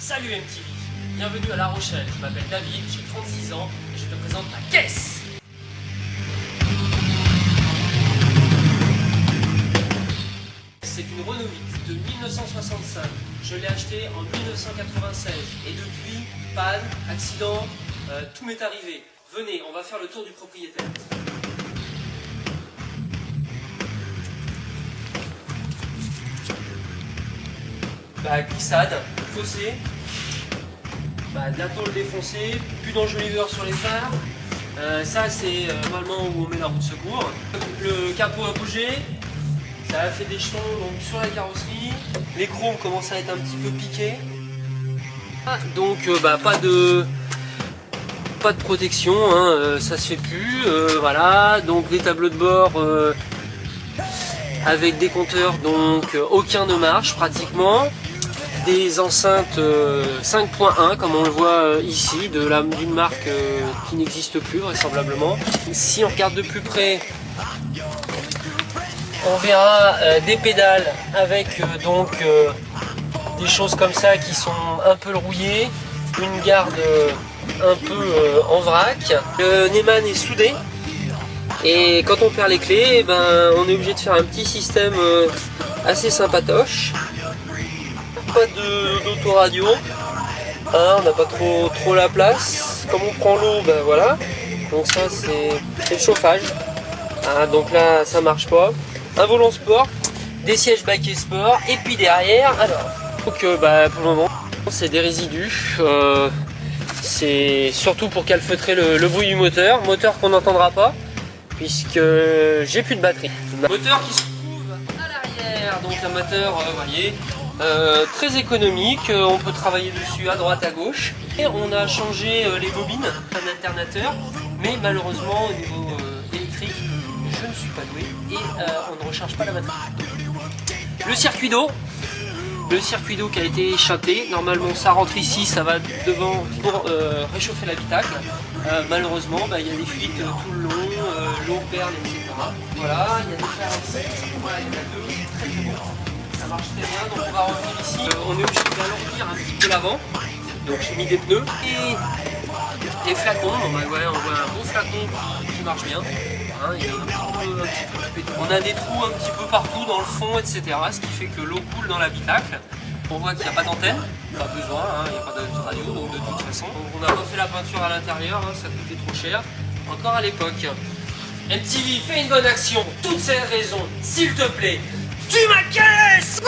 Salut MTV, bienvenue à La Rochelle, je m'appelle David, j'ai 36 ans et je te présente ma caisse. C'est une Renault 8 de 1965, je l'ai achetée en 1996 et depuis, panne, accident, tout m'est arrivé. Venez, on va faire le tour du propriétaire. Glissade, fossé, de la tôle défoncée, plus d'enjoliveur sur les phares. Ça c'est normalement où on met la roue de secours. Le capot a bougé, ça a fait des jetons donc, sur la carrosserie. Les chromes commencent à être un petit peu piqués. Donc pas de protection, hein, ça se fait plus. Voilà, donc les tableaux de bord avec des compteurs, donc aucun ne marche pratiquement. Des enceintes 5.1 comme on le voit ici, d'une marque qui n'existe plus vraisemblablement. Si on regarde de plus près, on verra des pédales avec des choses comme ça qui sont un peu rouillées, une garde un peu en vrac. Le Neumann est soudé et quand on perd les clés, on est obligé de faire un petit système assez sympatoche. Pas d'autoradio, on n'a pas trop la place. Comme on prend l'eau, voilà. Donc ça c'est le chauffage. Donc là ça marche pas. Un volant sport, des sièges baquets sport, et puis derrière, alors. Donc pour le moment c'est des résidus. C'est surtout pour calfeutrer le bruit du moteur qu'on n'entendra pas puisque j'ai plus de batterie. Moteur qui se trouve à l'arrière, donc un moteur, voyez. Très économique, on peut travailler dessus à droite à gauche et on a changé les bobines, un alternateur, mais malheureusement au niveau électrique je ne suis pas doué et on ne recharge pas la batterie. Le circuit d'eau qui a été échappé, normalement ça rentre ici, ça va devant pour réchauffer l'habitacle. Malheureusement il y a des fuites tout le long, l'eau perle, etc. Voilà, il y a des fers ici, voilà, il y en a deux, très très bon. Ça marche très bien, donc on va revenir ici. On est obligé d'alourdir un petit peu l'avant. Donc j'ai mis des pneus et des flacons. On voit un bon flacon qui marche bien. Il est un petit peu pété. On a des trous un petit peu partout dans le fond, etc. Ce qui fait que l'eau coule dans l'habitacle. On voit qu'il n'y a pas d'antenne, pas besoin, il n'y a pas de radio, donc de toute façon. On n'a pas fait la peinture à l'intérieur, ça coûtait trop cher. Encore à l'époque. MTV, fais une bonne action. Toutes ces raisons, s'il te plaît. Tu ma caisse!